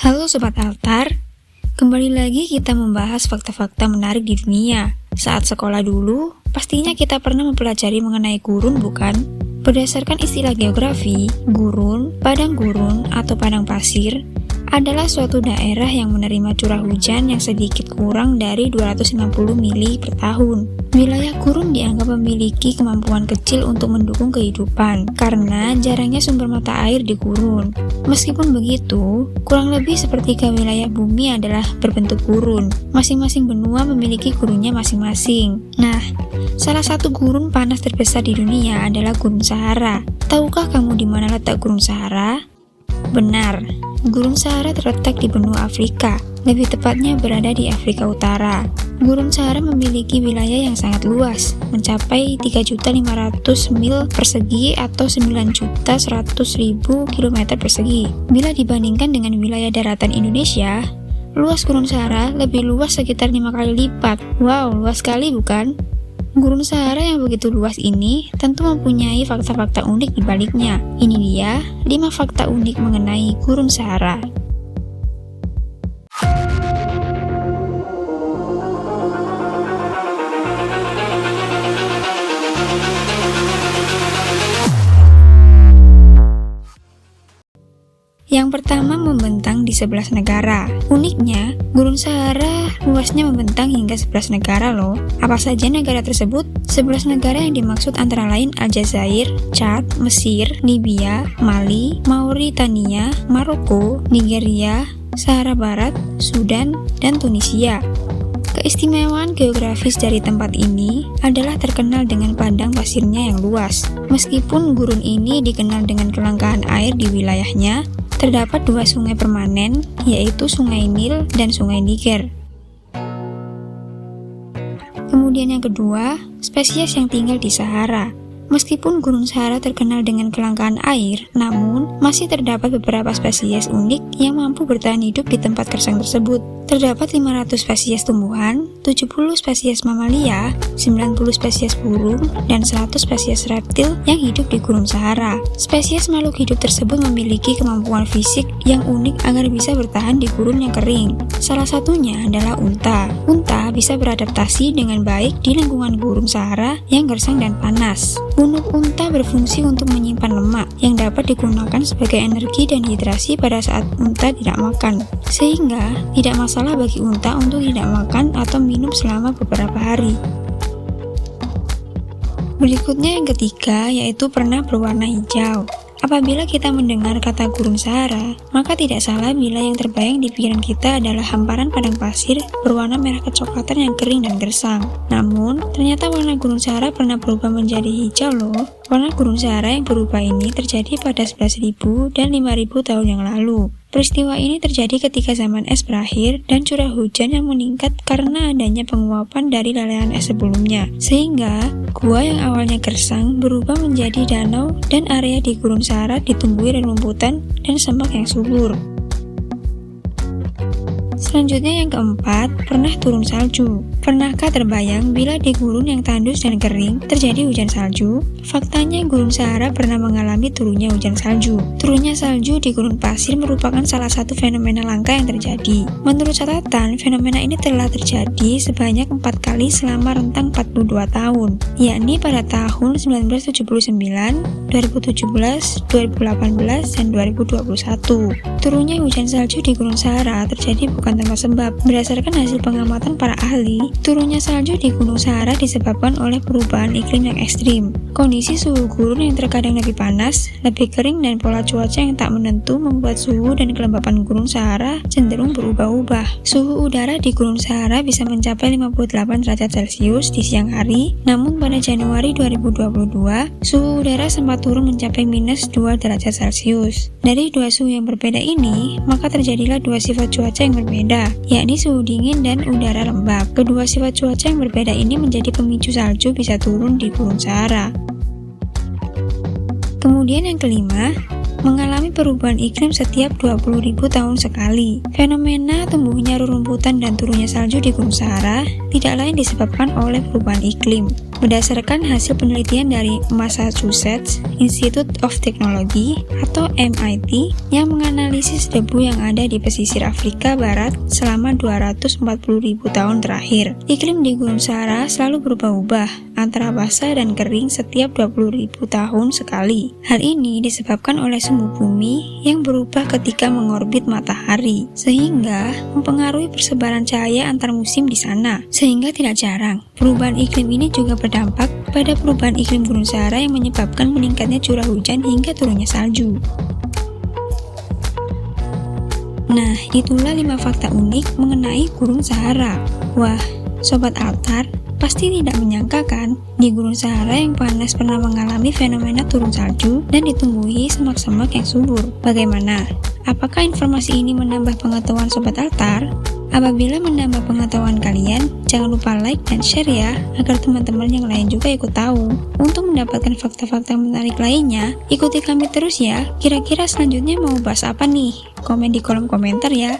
Halo Sobat Altar, kembali lagi kita membahas fakta-fakta menarik di dunia. Saat sekolah dulu, pastinya kita pernah mempelajari mengenai gurun, bukan? Berdasarkan istilah geografi, gurun, padang gurun, atau padang pasir adalah suatu daerah yang menerima curah hujan yang sedikit kurang dari 250 mili per tahun. Wilayah gurun dianggap memiliki kemampuan kecil untuk mendukung kehidupan karena jarangnya sumber mata air di gurun. Meskipun begitu, kurang lebih sepertiga wilayah bumi adalah berbentuk gurun. Masing-masing benua memiliki gurunnya masing-masing. Nah, salah satu gurun panas terbesar di dunia adalah Gurun Sahara. Tahukah kamu di mana letak Gurun Sahara? Benar, Gurun Sahara terletak di benua Afrika, lebih tepatnya berada di Afrika Utara. Gurun Sahara memiliki wilayah yang sangat luas, mencapai 3.500 mil persegi atau 9.100.000 km persegi. Bila dibandingkan dengan wilayah daratan Indonesia, luas Gurun Sahara lebih luas sekitar 5 kali lipat. Wow, luas sekali bukan? Gurun Sahara yang begitu luas ini tentu mempunyai fakta-fakta unik di baliknya. Ini dia 5 fakta unik mengenai Gurun Sahara. Yang pertama, membentang di 11 negara. Uniknya, Gurun Sahara luasnya membentang hingga 11 negara loh. Apa saja negara tersebut? 11 negara yang dimaksud antara lain Aljazair, Chad, Mesir, Libya, Mali, Mauritania, Maroko, Nigeria, Sahara Barat, Sudan, dan Tunisia. Keistimewaan geografis dari tempat ini adalah terkenal dengan padang pasirnya yang luas. Meskipun gurun ini dikenal dengan kelangkaan air di wilayahnya, terdapat 2 sungai permanen, yaitu Sungai Nil dan Sungai Niger. Kemudian yang kedua, spesies yang tinggal di Sahara. Meskipun Gurun Sahara terkenal dengan kelangkaan air, namun masih terdapat beberapa spesies unik yang mampu bertahan hidup di tempat gersang tersebut. Terdapat 500 spesies tumbuhan, 70 spesies mamalia, 90 spesies burung, dan 100 spesies reptil yang hidup di Gurun Sahara. Spesies makhluk hidup tersebut memiliki kemampuan fisik yang unik agar bisa bertahan di gurun yang kering. Salah satunya adalah unta. Unta bisa beradaptasi dengan baik di lingkungan Gurun Sahara yang gersang dan panas. Punuk unta berfungsi untuk menyimpan lemak yang dapat digunakan sebagai energi dan hidrasi pada saat unta tidak makan, sehingga tidak masalah bagi unta untuk tidak makan atau minum selama beberapa hari. Berikutnya yang ketiga, yaitu pernah berwarna hijau. Apabila kita mendengar kata Gurun Sahara, maka tidak salah bila yang terbayang di pikiran kita adalah hamparan padang pasir berwarna merah kecoklatan yang kering dan gersang. Namun, ternyata warna Gurun Sahara pernah berubah menjadi hijau loh. Warna Gurun Sahara yang berubah ini terjadi pada 11.000 dan 5.000 tahun yang lalu. Peristiwa ini terjadi ketika zaman es berakhir dan curah hujan yang meningkat karena adanya penguapan dari lelehan es sebelumnya. Sehingga, gua yang awalnya gersang berubah menjadi danau dan area di Gurun Sahara ditumbuhi rerumputan dan semak yang subur. Selanjutnya yang keempat, pernah turun salju. Pernahkah terbayang bila di gurun yang tandus dan kering terjadi hujan salju? Faktanya Gurun Sahara pernah mengalami turunnya hujan salju. Turunnya salju di gurun pasir merupakan salah satu fenomena langka yang terjadi. Menurut catatan, fenomena ini telah terjadi sebanyak 4 kali selama rentang 42 tahun, yakni pada tahun 1979, 2017, 2018, dan 2021. Turunnya hujan salju di Gurun Sahara terjadi bukan tanpa sebab. Berdasarkan hasil pengamatan para ahli, turunnya salju di Gunung Sahara disebabkan oleh perubahan iklim yang ekstrim. Kondisi suhu gurun yang terkadang lebih panas, lebih kering, dan pola cuaca yang tak menentu membuat suhu dan kelembapan Gunung Sahara cenderung berubah-ubah. Suhu udara di Gunung Sahara bisa mencapai 58 derajat Celcius di siang hari, namun pada Januari 2022, suhu udara sempat turun mencapai minus 2 derajat Celcius. Dari dua suhu yang berbeda ini, maka terjadilah dua sifat cuaca yang berbeda, yakni suhu dingin dan udara lembab. Kedua sifat cuaca yang berbeda ini menjadi pemicu salju bisa turun di Gurun Sahara. Kemudian yang kelima, mengalami perubahan iklim setiap 20.000 tahun sekali. Fenomena tumbuhnya rerumputan dan turunnya salju di Gunung Sahara tidak lain disebabkan oleh perubahan iklim. Berdasarkan hasil penelitian dari Massachusetts Institute of Technology atau MIT yang menganalisis debu yang ada di pesisir Afrika Barat selama 240.000 tahun terakhir. Iklim di Gunung Sahara selalu berubah-ubah antara basah dan kering setiap 20.000 tahun sekali. Hal ini disebabkan oleh sumbu bumi yang berubah ketika mengorbit matahari, sehingga mempengaruhi persebaran cahaya antar musim di sana. Sehingga tidak jarang, perubahan iklim ini juga berdampak pada perubahan iklim Gunung Sahara yang menyebabkan meningkatnya curah hujan hingga turunnya salju. Nah, itulah 5 fakta unik mengenai Gunung Sahara. Wah, Sobat Altar, pasti tidak menyangka kan, di Gunung Sahara yang panas pernah mengalami fenomena turun salju dan ditumbuhi semak-semak yang subur. Bagaimana? Apakah informasi ini menambah pengetahuan Sobat Altar? Apabila menambah pengetahuan kalian, jangan lupa like dan share ya, agar teman-teman yang lain juga ikut tahu. Untuk mendapatkan fakta-fakta menarik lainnya, ikuti kami terus ya. Kira-kira selanjutnya mau bahas apa nih? Komen di kolom komentar ya.